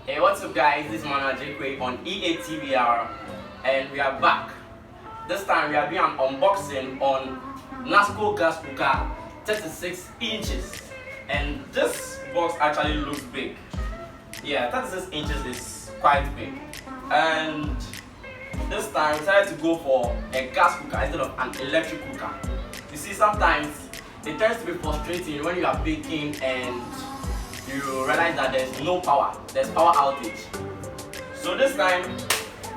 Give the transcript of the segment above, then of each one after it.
Hey, what's up guys, this is Manuel J on EATVR and we are back. This time we are doing an unboxing on NASCO Gas cooker 36 inches, and this box actually looks big. Yeah, 36 inches is quite big, and this time we decided to go for a gas cooker instead of an electric cooker. You see, sometimes it tends to be frustrating when you are baking and you realize that there's no power, there's power outage. So this time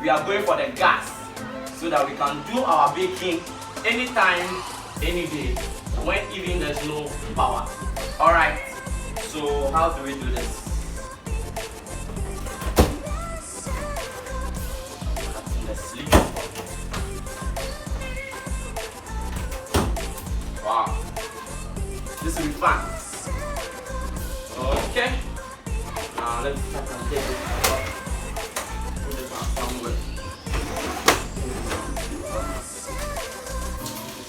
we are going for the gas so that we can do our baking anytime, any day, when even there's no power. Alright, so how do we do this? Wow, this will be fun. Okay, now let's take this out. Put this on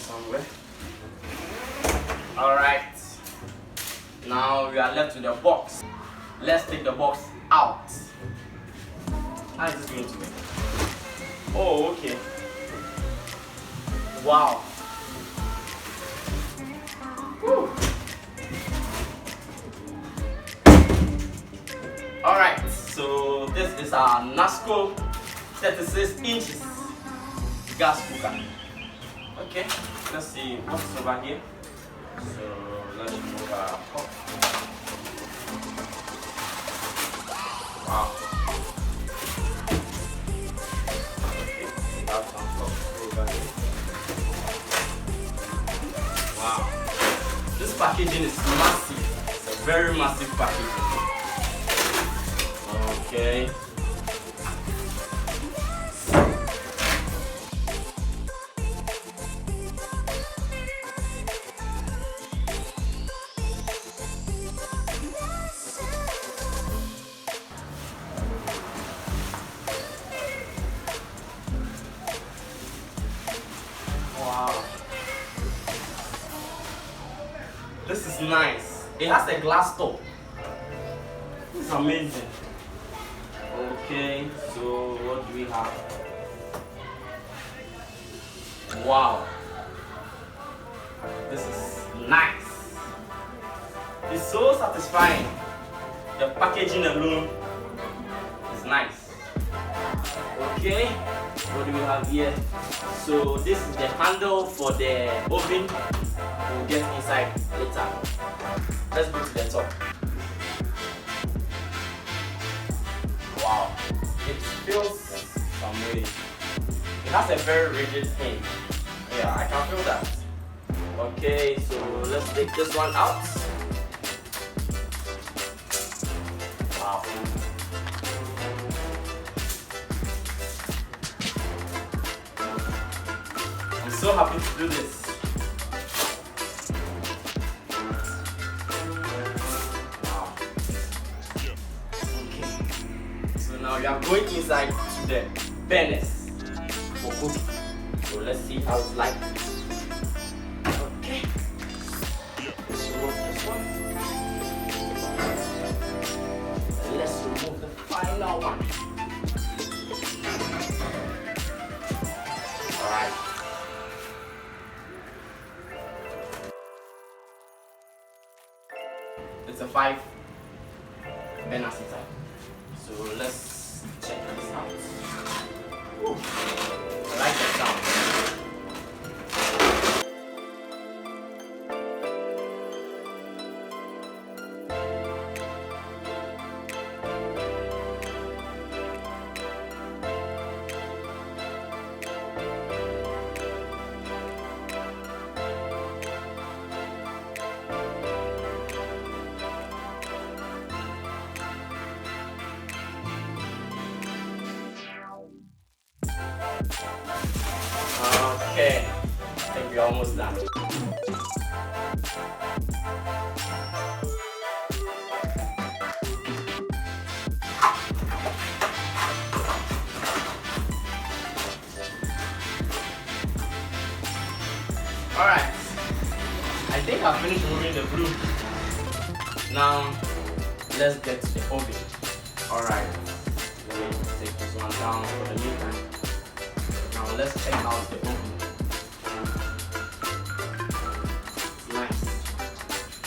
somewhere. Alright, now we are left with the box. Let's take the box out. How is this going to be? Oh, okay. Wow. Whew. Alright, so this is our NASCO 36 inches gas cooker. Okay, let's see what's over here. So let's move our pot. Wow. Okay, we have some pot over here. Wow. This packaging is massive. It's a very massive packaging. Okay. Wow. This is nice. It has a glass top. This is amazing. Okay, so what do we have? Wow, this is nice. It's so satisfying. The packaging alone is nice. Okay, what do we have here? So this is the handle for the oven. We'll get inside later. Let's go to the top. Wow, it feels some way. It has a very rigid hinge. Yeah, I can feel that. Okay, so let's take this one out. Wow. I'm so happy to do this. Now we are going inside to the furnace for cooking. So let's see how it's like. Okay. Let's remove this one. Let's remove the final one. Alright. It's a 5 burners inside. So let's check this out. Ooh, I like that sound. Okay, I think we're almost done. Alright, I think I've finished removing the glue. Now, let's get to the oven. Alright, let me take this one down for the meantime. Now let's check out the oven. It's nice.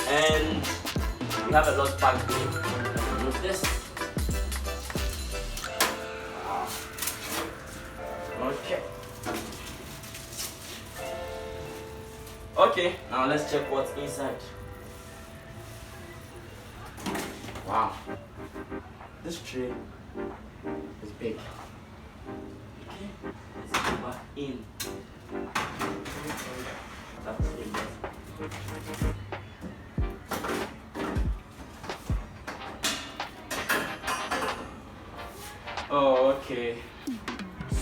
And we have a lot packed in. Let's remove this. Wow. Okay. Okay, now let's check what's inside. Wow. This tray is big. Okay, let's go back in. That's it. Oh, okay.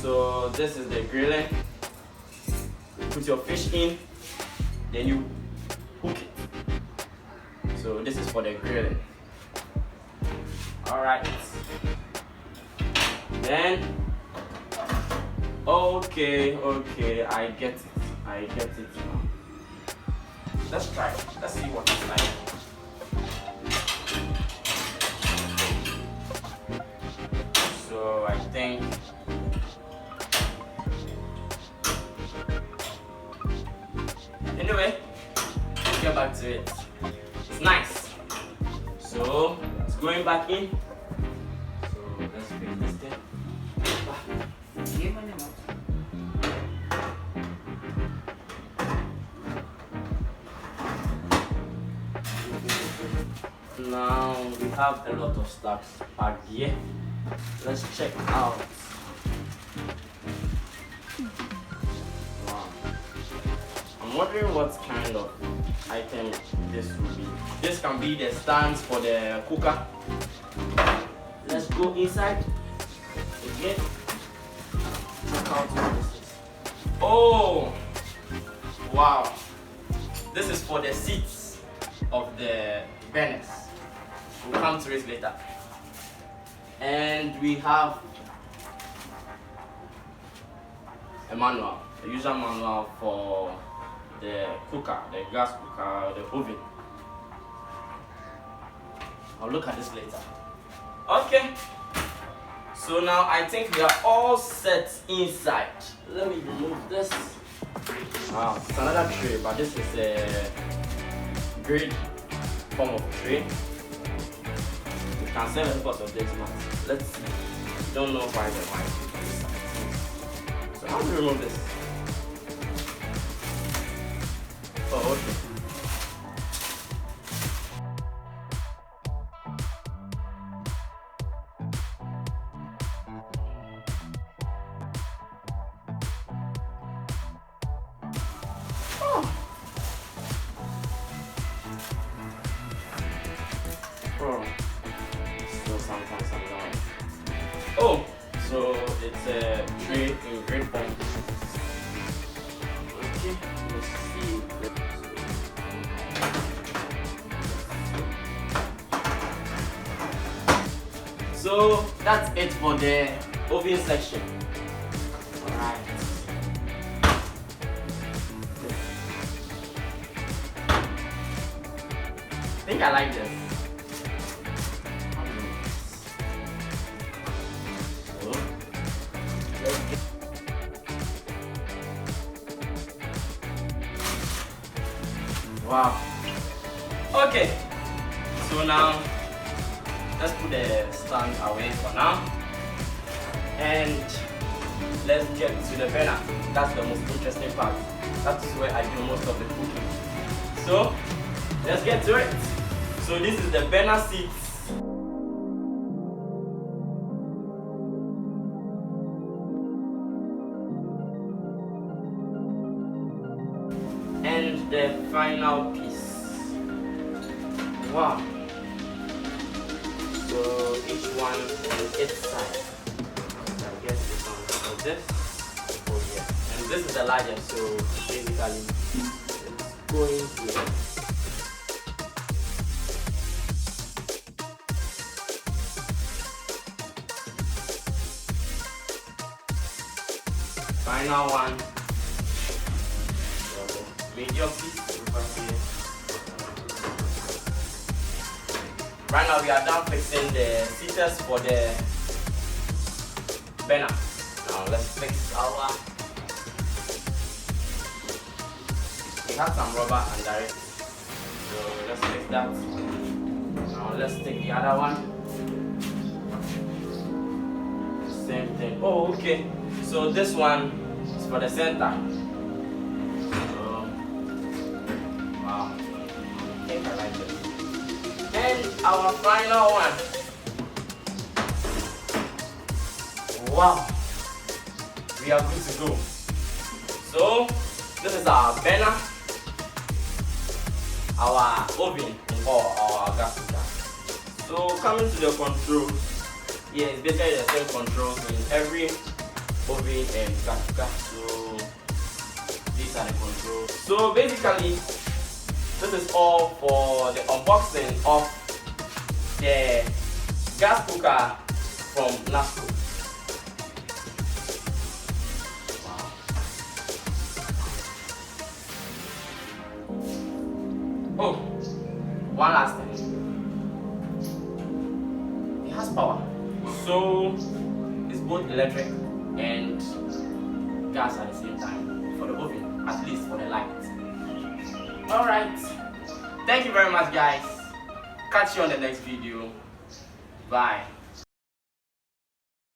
So this is the grilling. Put your fish in, then you cook it. So this is for the grilling. Alright. Then okay, I get it. I get it now. Let's try it. Let's see what it's like. So I think anyway, let's get back to it. It's nice. So it's going back in. So let's bring this thing. Now we have a lot of stuff packed here. Let's check out. Wow. I'm wondering what kind of item this will be. This can be the stands for the cooker. Let's go inside again. Check out what this is. Oh, wow! This is for the seats of the burners. We'll come to it later. And we have a manual, a user manual for the cooker, the gas cooker, the oven. I'll look at this later. Okay, so now I think we are all set inside. Let me remove this. Wow, it's another tray, but this is a great form of tray. We can sell a lot of this now. Let's see. Don't know why the white. So how do we remove this? Oh, okay. Oh. So sometimes I'm not. Oh, so it's a tray in great form. Okay, let's see. So that's it for the oven section. Alright. I think I like this. Wow. Okay. So now let's put the stand away for now. And let's get to the burner. That's the most interesting part. That's where I do most of the cooking. So let's get to it. So this is the burner seats. And the final piece. Wow. So each one on its side. I guess it's on top of this. Oh yeah. And this is the largest, so basically it's going here. Final one. Medium piece over here. Right now we are done fixing the seaters for the burner. Now let's fix our. It has some rubber under it, so let's fix that. Now let's take the other one. Same thing. Oh, okay. So this one is for the center. So, wow. I think I like it. And our final one. Wow. We are good to go. So this is our burner, our oven, or our gas cooker. So coming to the controls, yeah, it's basically the same controls in every oven and gas cooker. So these are the controls. So basically, this is all for the unboxing of the gas cooker from NASCO. Oh, one last thing. It has power, so it's both electric and gas at the same time for the oven, at least for the light. Alright, thank you very much guys. Catch you on the next video. Bye.